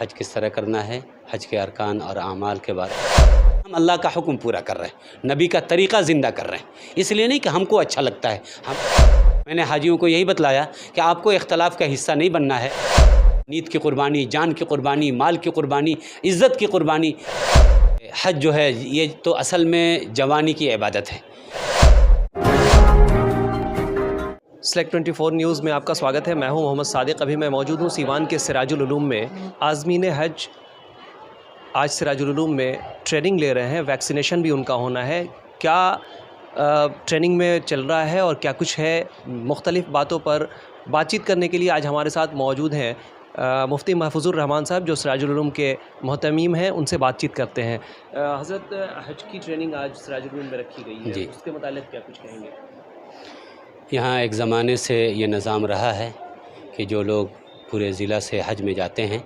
حج کس طرح کرنا ہے، حج کے ارکان اور اعمال کے بارے میں ہم اللہ کا حکم پورا کر رہے ہیں، نبی کا طریقہ زندہ کر رہے ہیں، اس لیے نہیں کہ ہم کو اچھا لگتا ہے۔ میں نے حاجیوں کو یہی بتلایا کہ آپ کو اختلاف کا حصہ نہیں بننا ہے۔ نیت کی قربانی، جان کی قربانی، مال کی قربانی، عزت کی قربانی، حج جو ہے یہ تو اصل میں جوانی کی عبادت ہے۔ سلیکٹ 24 نیوز میں آپ کا سواگت ہے۔ میں ہوں محمد صادق۔ ابھی میں موجود ہوں سیوان کے سراج العلوم میں۔ عازمین حج آج سراج العلوم میں ٹریننگ لے رہے ہیں، ویکسینیشن بھی ان کا ہونا ہے۔ کیا ٹریننگ میں چل رہا ہے اور کیا کچھ ہے، مختلف باتوں پر بات چیت کرنے کے لیے آج ہمارے ساتھ موجود ہیں مفتی محفوظ الرحمان صاحب، جو سراج العلوم کے محتمیم ہیں، ان سے بات چیت کرتے ہیں۔ حضرت، حج کی ٹریننگ آج سراج العلوم میں رکھی گئی ہے، جی، اس کے متعلق کیا کچھ کہیں گے؟ یہاں ایک زمانے سے یہ نظام رہا ہے کہ جو لوگ پورے ضلع سے حج میں جاتے ہیں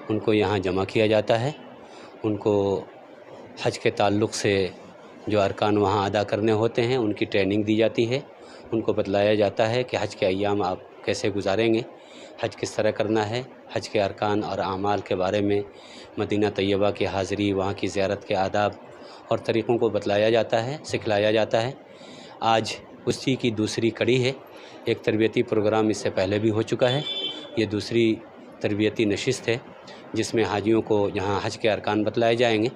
ان کو یہاں جمع کیا جاتا ہے، ان کو حج کے تعلق سے جو ارکان وہاں ادا کرنے ہوتے ہیں ان کی ٹریننگ دی جاتی ہے، ان کو بتلایا جاتا ہے کہ حج کے ایام آپ کیسے گزاریں گے، حج کس طرح کرنا ہے، حج کے ارکان اور اعمال کے بارے میں، مدینہ طیبہ کی حاضری، وہاں کی زیارت کے آداب اور طریقوں کو بتلایا جاتا ہے، سکھلایا جاتا ہے۔ آج اسی کی دوسری کڑی ہے۔ ایک تربیتی پروگرام اس سے پہلے بھی ہو چکا ہے، یہ دوسری تربیتی نشست ہے جس میں حاجیوں کو یہاں حج کے ارکان بتلائے جائیں گے۔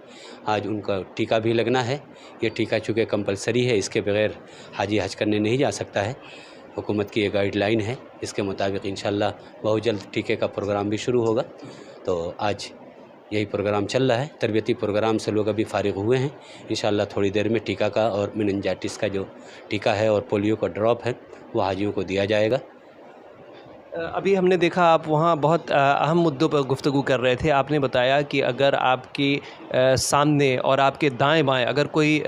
آج ان کا ٹیکہ بھی لگنا ہے، یہ ٹیکہ چونکہ کمپلسری ہے، اس کے بغیر حاجی حج کرنے نہیں جا سکتا ہے، حکومت کی یہ گائیڈ لائن ہے، اس کے مطابق انشاءاللہ بہت جلد ٹیکے کا پروگرام بھی شروع ہوگا۔ تو آج یہی پروگرام چل رہا ہے، تربیتی پروگرام سے لوگ ابھی فارغ ہوئے ہیں، انشاءاللہ تھوڑی دیر میں ٹیکہ کا اور میننجائٹس کا جو ٹیکہ ہے اور پولیو کا ڈراپ ہے وہ حاجیوں کو دیا جائے گا۔ ابھی ہم نے دیکھا آپ وہاں بہت اہم مدعوں پر گفتگو کر رہے تھے۔ آپ نے بتایا کہ اگر آپ کی سامنے اور آپ کے دائیں بائیں اگر کوئی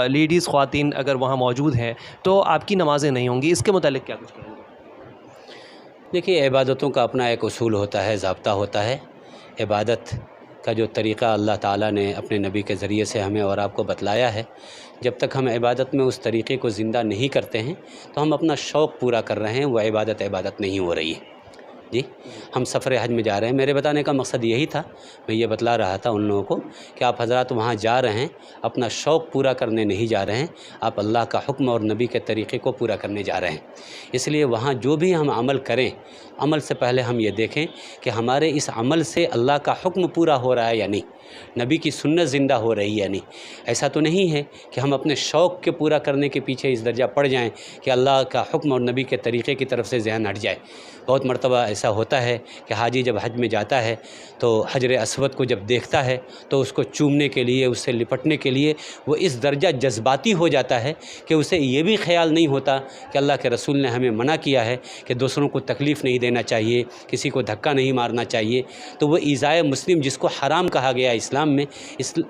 لیڈیز خواتین اگر وہاں موجود ہیں تو آپ کی نمازیں نہیں ہوں گی، اس کے متعلق کیا کچھ کہیں گے؟ دیکھیے، عبادتوں کا اپنا ایک اصول ہوتا ہے، ضابطہ ہوتا ہے۔ عبادت کا جو طریقہ اللہ تعالیٰ نے اپنے نبی کے ذریعے سے ہمیں اور آپ کو بتلایا ہے، جب تک ہم عبادت میں اس طریقے کو زندہ نہیں کرتے ہیں تو ہم اپنا شوق پورا کر رہے ہیں، وہ عبادت نہیں ہو رہی ہے۔ جی، ہم سفر حج میں جا رہے ہیں، میرے بتانے کا مقصد یہی تھا، میں یہ بتلا رہا تھا ان لوگوں کو کہ آپ حضرات وہاں جا رہے ہیں، اپنا شوق پورا کرنے نہیں جا رہے ہیں، آپ اللہ کا حکم اور نبی کے طریقے کو پورا کرنے جا رہے ہیں۔ اس لیے وہاں جو بھی ہم عمل کریں، عمل سے پہلے ہم یہ دیکھیں کہ ہمارے اس عمل سے اللہ کا حکم پورا ہو رہا ہے یا نہیں، نبی کی سنت زندہ ہو رہی ہے یا نہیں۔ ایسا تو نہیں ہے کہ ہم اپنے شوق کے پورا کرنے کے پیچھے اس درجہ پڑ جائیں کہ اللہ کا حکم اور نبی کے طریقے کی طرف سے ذہن ہٹ جائے۔ بہت مرتبہ ایسا ہوتا ہے کہ حاجی جب حج میں جاتا ہے تو حجر اسود کو جب دیکھتا ہے تو اس کو چومنے کے لیے، اس سے لپٹنے کے لیے وہ اس درجہ جذباتی ہو جاتا ہے کہ اسے یہ بھی خیال نہیں ہوتا کہ اللہ کے رسول نے ہمیں منع کیا ہے کہ دوسروں کو تکلیف نہیں دینا چاہیے، کسی کو دھکا نہیں مارنا چاہیے۔ تو وہ ایذائے مسلم جس کو حرام کہا گیا اسلام میں،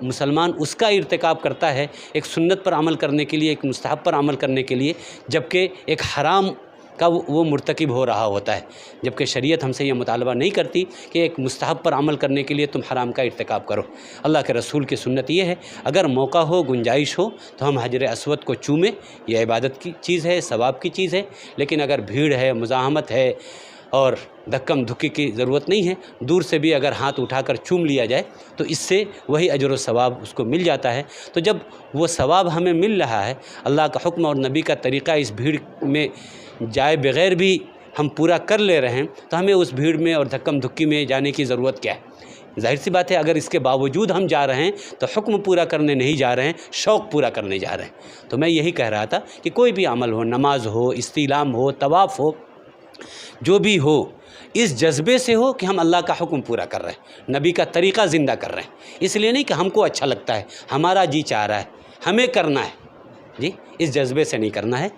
مسلمان اس کا ارتکاب کرتا ہے ایک سنت پر عمل کرنے کے لیے، ایک مستحب پر عمل کرنے کے لیے، جبکہ ایک حرام کا وہ مرتکب ہو رہا ہوتا ہے، جبکہ شریعت ہم سے یہ مطالبہ نہیں کرتی کہ ایک مستحب پر عمل کرنے کے لیے تم حرام کا ارتکاب کرو۔ اللہ کے رسول کی سنت یہ ہے، اگر موقع ہو، گنجائش ہو تو ہم حجر اسود کو چومیں، یہ عبادت کی چیز ہے، ثواب کی چیز ہے۔ لیکن اگر بھیڑ ہے، مزاحمت ہے اور دھکم دھکی کی ضرورت نہیں ہے، دور سے بھی اگر ہاتھ اٹھا کر چوم لیا جائے تو اس سے وہی اجر و ثواب اس کو مل جاتا ہے۔ تو جب وہ ثواب ہمیں مل رہا ہے، اللہ کا حکم اور نبی کا طریقہ اس بھیڑ میں جائے بغیر بھی ہم پورا کر لے رہے ہیں، تو ہمیں اس بھیڑ میں اور دھکم دھکی میں جانے کی ضرورت کیا ہے؟ ظاہر سی بات ہے، اگر اس کے باوجود ہم جا رہے ہیں تو حکم پورا کرنے نہیں جا رہے ہیں، شوق پورا کرنے جا رہے ہیں۔ تو میں یہی کہہ رہا تھا کہ کوئی بھی عمل ہو، نماز ہو، استعلام ہو، طواف ہو، جو بھی ہو، اس جذبے سے ہو کہ ہم اللہ کا حکم پورا کر رہے ہیں، نبی کا طریقہ زندہ کر رہے ہیں، اس لیے نہیں کہ ہم کو اچھا لگتا ہے، ہمارا جی چاہ رہا ہے، ہمیں کرنا ہے۔ جی، اس جذبے سے نہیں کرنا ہے۔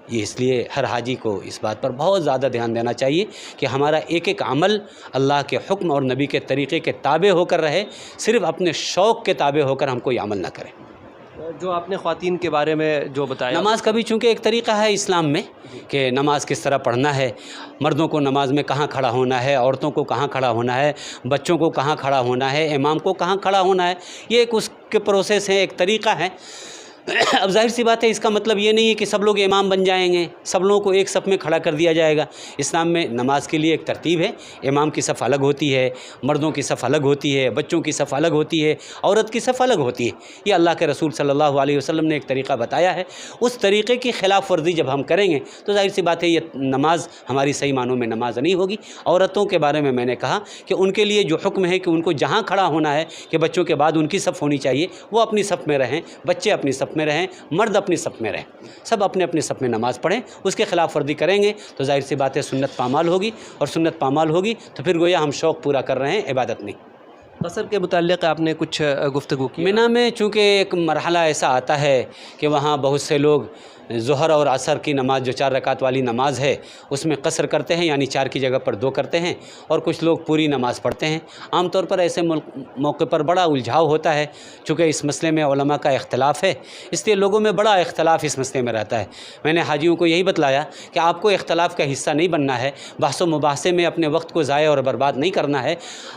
یہ اس لیے ہر حاجی کو اس بات پر بہت زیادہ دھیان دینا چاہیے کہ ہمارا ایک ایک عمل اللہ کے حکم اور نبی کے طریقے کے تابع ہو کر رہے، صرف اپنے شوق کے تابع ہو کر ہم کوئی عمل نہ کریں۔ جو آپ نے خواتین کے بارے میں جو بتایا، نماز کا بھی چونکہ ایک طریقہ ہے اسلام میں کہ نماز کس طرح پڑھنا ہے، مردوں کو نماز میں کہاں کھڑا ہونا ہے، عورتوں کو کہاں کھڑا ہونا ہے، بچوں کو کہاں کھڑا ہونا ہے، امام کو کہاں کھڑا ہونا ہے، یہ ایک اس کے پروسیس ہے، ایک طریقہ ہے۔ اب ظاہر سی بات ہے اس کا مطلب یہ نہیں ہے کہ سب لوگ امام بن جائیں گے، سب لوگوں کو ایک صف میں کھڑا کر دیا جائے گا۔ اسلام میں نماز کے لیے ایک ترتیب ہے، امام کی صف الگ ہوتی ہے، مردوں کی صف الگ ہوتی ہے، بچوں کی صف الگ ہوتی ہے، عورت کی صف الگ ہوتی ہے۔ یہ اللہ کے رسول صلی اللہ علیہ وسلم نے ایک طریقہ بتایا ہے، اس طریقے کی خلاف ورزی جب ہم کریں گے تو ظاہر سی بات ہے یہ نماز ہماری صحیح معنوں میں نماز نہیں ہوگی۔ عورتوں کے بارے میں نے کہا کہ ان کے لیے جو حکم ہے کہ ان کو جہاں کھڑا ہونا ہے کہ بچوں کے بعد ان کی صف ہونی چاہیے، وہ اپنی صف میں رہیں، بچے اپنی صف میں رہیں، مرد اپنی صف میں رہیں، سب اپنے اپنے صف میں نماز پڑھیں۔ اس کے خلاف ورزی کریں گے تو ظاہر سی بات ہے سنت پامال ہوگی، اور سنت پامال ہوگی تو پھر گویا ہم شوق پورا کر رہے ہیں، عبادت نہیں۔ قصر کے متعلق آپ نے کچھ گفتگو کی؟ منی میں چونکہ ایک مرحلہ ایسا آتا ہے کہ وہاں بہت سے لوگ ظہر اور عصر کی نماز جو 4 رکعت والی نماز ہے اس میں قصر کرتے ہیں، یعنی 4 کی جگہ پر 2 کرتے ہیں، اور کچھ لوگ پوری نماز پڑھتے ہیں۔ عام طور پر ایسے موقع پر بڑا الجھاؤ ہوتا ہے، چونکہ اس مسئلے میں علماء کا اختلاف ہے، اس لیے لوگوں میں بڑا اختلاف اس مسئلے میں رہتا ہے۔ میں نے حاجیوں کو یہی بتلایا کہ آپ کو اختلاف کا حصہ نہیں بننا ہے، بحث و مباحثے میں اپنے وقت کو ضائع اور برباد نہیں کرنا ہے۔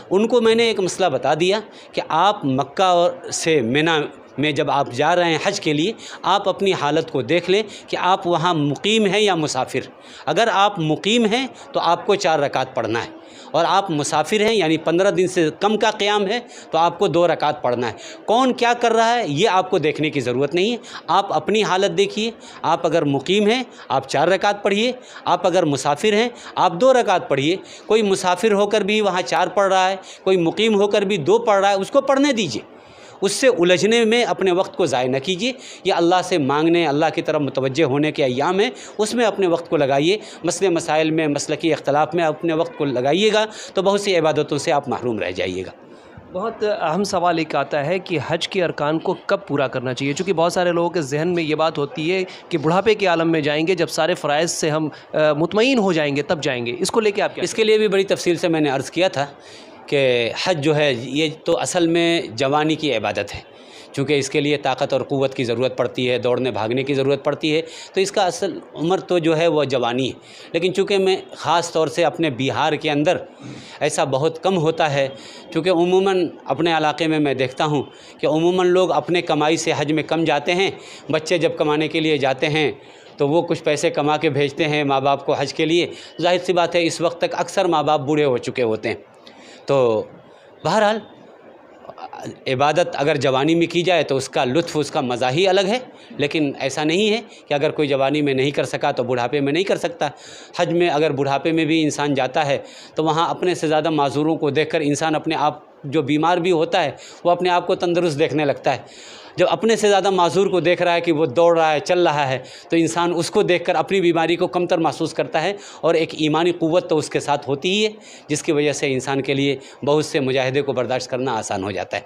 ان کو میں نے ایک مسئلہ بتا دیا کہ آپ مکہ سے منی میں جب آپ جا رہے ہیں حج کے لیے، آپ اپنی حالت کو دیکھ لیں کہ آپ وہاں مقیم ہیں یا مسافر۔ اگر آپ مقیم ہیں تو آپ کو 4 رکعت پڑھنا ہے، اور آپ مسافر ہیں یعنی 15 دن سے کم کا قیام ہے تو آپ کو 2 رکعت پڑھنا ہے۔ کون کیا کر رہا ہے یہ آپ کو دیکھنے کی ضرورت نہیں ہے، آپ اپنی حالت دیکھیے۔ آپ اگر مقیم ہیں آپ 4 رکعت پڑھیے، آپ اگر مسافر ہیں آپ 2 رکعت پڑھیے۔ کوئی مسافر ہو کر بھی وہاں 4 پڑھ رہا ہے، کوئی مقیم ہو کر بھی 2 پڑھ رہا ہے، اس کو پڑھنے دیجیے، اس سے الجھنے میں اپنے وقت کو ضائع نہ کیجیے۔ یہ اللہ سے مانگنے، اللہ کی طرف متوجہ ہونے کے ایام ہیں، اس میں اپنے وقت کو لگائیے۔ مسئلے مسائل میں، مسلکی اختلاف میں اپنے وقت کو لگائیے گا تو بہت سی عبادتوں سے آپ محروم رہ جائیے گا۔ بہت اہم سوال ایک آتا ہے کہ حج کے ارکان کو کب پورا کرنا چاہیے، چونکہ بہت سارے لوگوں کے ذہن میں یہ بات ہوتی ہے کہ بڑھاپے کے عالم میں جائیں گے، جب سارے فرائض سے ہم مطمئن ہو جائیں گے تب جائیں گے۔ اس کو لے کے آپ کیا؟ اس کے لیے بھی بڑی تفصیل سے میں نے عرض کیا تھا کہ حج جو ہے یہ تو اصل میں جوانی کی عبادت ہے، چونکہ اس کے لیے طاقت اور قوت کی ضرورت پڑتی ہے، دوڑنے بھاگنے کی ضرورت پڑتی ہے، تو اس کا اصل عمر تو جو ہے وہ جوانی ہے۔ لیکن چونکہ میں خاص طور سے اپنے بہار کے اندر ایسا بہت کم ہوتا ہے، چونکہ عموماً اپنے علاقے میں دیکھتا ہوں کہ عموماً لوگ اپنے کمائی سے حج میں کم جاتے ہیں۔ بچے جب کمانے کے لیے جاتے ہیں تو وہ کچھ پیسے کما کے بھیجتے ہیں ماں باپ کو حج کے لیے۔ ظاہر سی بات ہے اس وقت تک اکثر ماں باپ بوڑھے ہو چکے ہوتے ہیں، تو بہرحال عبادت اگر جوانی میں کی جائے تو اس کا لطف، اس کا مزہ ہی الگ ہے، لیکن ایسا نہیں ہے کہ اگر کوئی جوانی میں نہیں کر سکا تو بڑھاپے میں نہیں کر سکتا۔ حج میں اگر بڑھاپے میں بھی انسان جاتا ہے تو وہاں اپنے سے زیادہ معذوروں کو دیکھ کر انسان اپنے آپ، جو بیمار بھی ہوتا ہے وہ اپنے آپ کو تندرست دیکھنے لگتا ہے۔ جب اپنے سے زیادہ معذور کو دیکھ رہا ہے کہ وہ دوڑ رہا ہے، چل رہا ہے، تو انسان اس کو دیکھ کر اپنی بیماری کو کمتر محسوس کرتا ہے، اور ایک ایمانی قوت تو اس کے ساتھ ہوتی ہی ہے، جس کی وجہ سے انسان کے لیے بہت سے مجاہدے کو برداشت کرنا آسان ہو جاتا ہے۔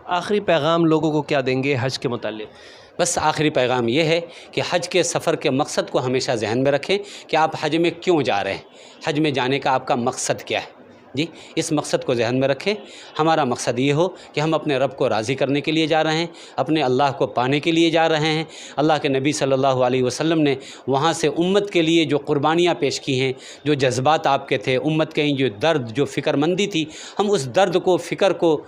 آخری پیغام لوگوں کو کیا دیں گے حج کے متعلق؟ بس آخری پیغام یہ ہے کہ حج کے سفر کے مقصد کو ہمیشہ ذہن میں رکھیں کہ آپ حج میں کیوں جا رہے ہیں، حج میں جانے کا آپ کا مقصد کیا ہے۔ جی، اس مقصد کو ذہن میں رکھیں۔ ہمارا مقصد یہ ہو کہ ہم اپنے رب کو راضی کرنے کے لیے جا رہے ہیں، اپنے اللہ کو پانے کے لیے جا رہے ہیں۔ اللہ کے نبی صلی اللہ علیہ وسلم نے وہاں سے امت کے لیے جو قربانیاں پیش کی ہیں، جو جذبات آپ کے تھے، امت کے جو درد، جو فکر مندی تھی، ہم اس درد کو، فکر کو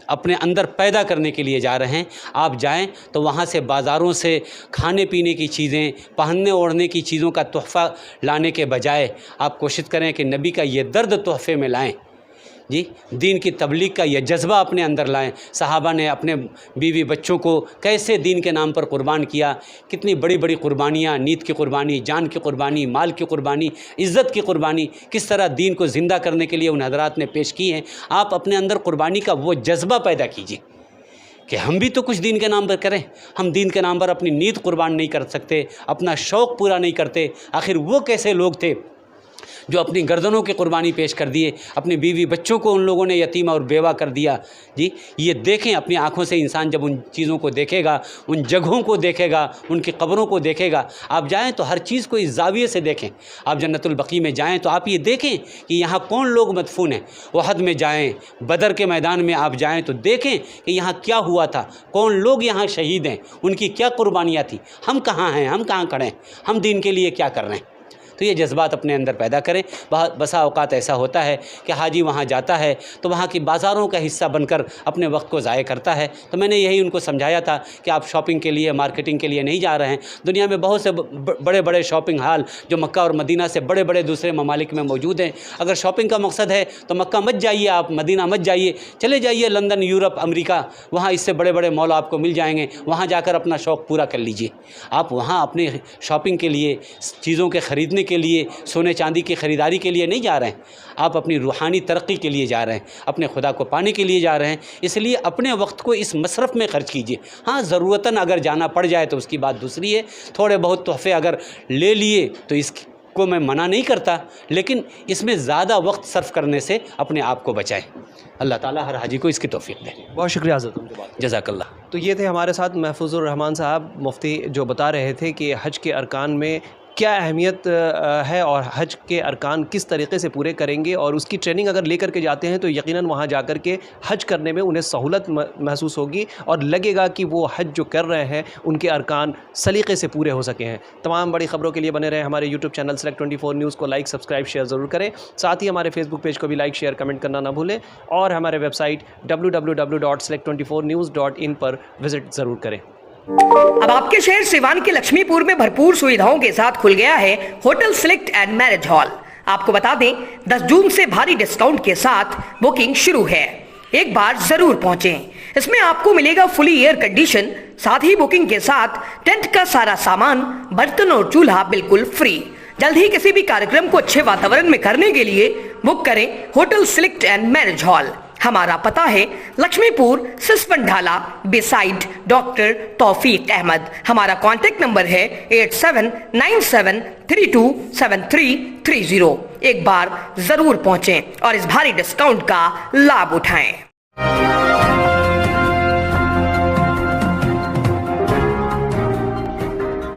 اپنے اندر پیدا کرنے کے لیے جا رہے ہیں۔ آپ جائیں تو وہاں سے بازاروں سے کھانے پینے کی چیزیں، پہننے اوڑھنے کی چیزوں کا تحفہ لانے کے بجائے آپ کوشش کریں کہ نبی کا یہ درد تحفے میں لائیں۔ جی، دین کی تبلیغ کا یہ جذبہ اپنے اندر لائیں۔ صحابہ نے اپنے بیوی بچوں کو کیسے دین کے نام پر قربان کیا، کتنی بڑی بڑی قربانیاں، نیت کی قربانی، جان کی قربانی، مال کی قربانی، عزت کی قربانی، کس طرح دین کو زندہ کرنے کے لیے ان حضرات نے پیش کی ہیں۔ آپ اپنے اندر قربانی کا وہ جذبہ پیدا کیجیے کہ ہم بھی تو کچھ دین کے نام پر کریں۔ ہم دین کے نام پر اپنی نیت قربان نہیں کر سکتے، اپنا شوق پورا نہیں کرتے، آخر وہ کیسے لوگ تھے جو اپنی گردنوں کی قربانی پیش کر دیے، اپنی بیوی بچوں کو ان لوگوں نے یتیم اور بیوہ کر دیا۔ جی، یہ دیکھیں اپنی آنکھوں سے، انسان جب ان چیزوں کو دیکھے گا، ان جگہوں کو دیکھے گا، ان کی قبروں کو دیکھے گا۔ آپ جائیں تو ہر چیز کو اس زاویے سے دیکھیں۔ آپ جنت البقیع میں جائیں تو آپ یہ دیکھیں کہ یہاں کون لوگ مدفون ہیں۔ احد میں جائیں، بدر کے میدان میں آپ جائیں تو دیکھیں کہ یہاں کیا ہوا تھا، کون لوگ یہاں شہید ہیں، ان کی کیا قربانیاں تھیں۔ ہم کہاں ہیں، ہم کہاں کھڑے ہیں، ہم دین کے لیے کیا کر رہے ہیں۔ تو یہ جذبات اپنے اندر پیدا کریں. بسا اوقات ایسا ہوتا ہے کہ حاجی وہاں جاتا ہے تو وہاں کی بازاروں کا حصہ بن کر اپنے وقت کو ضائع کرتا ہے. تو میں نے یہی ان کو سمجھایا تھا کہ آپ شاپنگ کے لیے مارکیٹنگ کے لیے نہیں جا رہے ہیں. دنیا میں بہت سے بڑے بڑے شاپنگ ہال جو مکہ اور مدینہ سے بڑے بڑے دوسرے ممالک میں موجود ہیں. اگر شاپنگ کا مقصد ہے تو مکہ مت جائیے, آپ مدینہ مت جائیے, چلے جائیے لندن, یورپ, امریکہ, وہاں اس سے بڑے بڑے مال آپ کو مل جائیں گے. وہاں جا کر اپنا شوق پورا کر لیجئے. آپ وہاں اپنے شاپنگ کے لیے, چیزوں کے خریدنے کے لیے, سونے چاندی کی خریداری کے لیے نہیں جا رہے ہیں. آپ اپنی روحانی ترقی کے لیے جا رہے ہیں, اپنے خدا کو پانے کے لیے جا رہے ہیں. اس لیے اپنے وقت کو اس مصرف میں خرچ کیجیے. ہاں ضرورتاً اگر جانا پڑ جائے تو اس کی بات دوسری ہے. تھوڑے بہت تحفے اگر لے لیے تو اس کو میں منع نہیں کرتا, لیکن اس میں زیادہ وقت صرف کرنے سے اپنے آپ کو بچائیں. اللہ تعالیٰ ہر حاجی کو اس کی توفیق دے. بہت شکریہ حضرت. جزاک اللہ. تو یہ تھے ہمارے ساتھ محفوظ الرحمان صاحب مفتی, جو بتا رہے تھے کہ حج کے ارکان میں کیا اہمیت ہے اور حج کے ارکان کس طریقے سے پورے کریں گے, اور اس کی ٹریننگ اگر لے کر کے جاتے ہیں تو یقیناً وہاں جا کر کے حج کرنے میں انہیں سہولت محسوس ہوگی اور لگے گا کہ وہ حج جو کر رہے ہیں ان کے ارکان سلیقے سے پورے ہو سکے ہیں. تمام بڑی خبروں کے لیے بنے رہیں ہمارے یوٹیوب چینل سلیکٹ 24 نیوز کو لائک, سبسکرائب, شیئر ضرور کریں. ساتھ ہی ہمارے فیس بک پیج کو بھی لائک, شیئر, کمنٹ کرنا نہ بھولیں, اور ہمارے ویب سائٹ www.select24news.in پر وزٹ ضرور کریں. اب آپ کے شہر سیوان کے لکشمی پور میں بھرپور سویدھاؤں کے ساتھ کھل گیا ہے hotel select and marriage hall. آپ کو بتا دیں 10 جون سے بھاری ڈسکاؤنٹ کے ساتھ بکنگ شروع ہے. ایک بار ضرور پہنچیں. اس میں آپ کو ملے گا فلی ایئر کنڈیشن, ساتھ ہی بکنگ کے ساتھ ٹینٹ کا سارا سامان, برتن اور چولہا بالکل فری. جلد ہی کسی بھی کارکرم کو اچھے واتاورن میں کرنے کے لیے بک کریں hotel select and marriage hall. ہمارا پتہ ہے لکشمی پور, سسپن ڈھالا, بیسائیڈ ڈاکٹر توفیق احمد. ہمارا کانٹیکٹ نمبر ہے 8797327330. ایک بار ضرور پہنچیں اور اس بھاری ڈسکاؤنٹ کا لابھ اٹھائیں.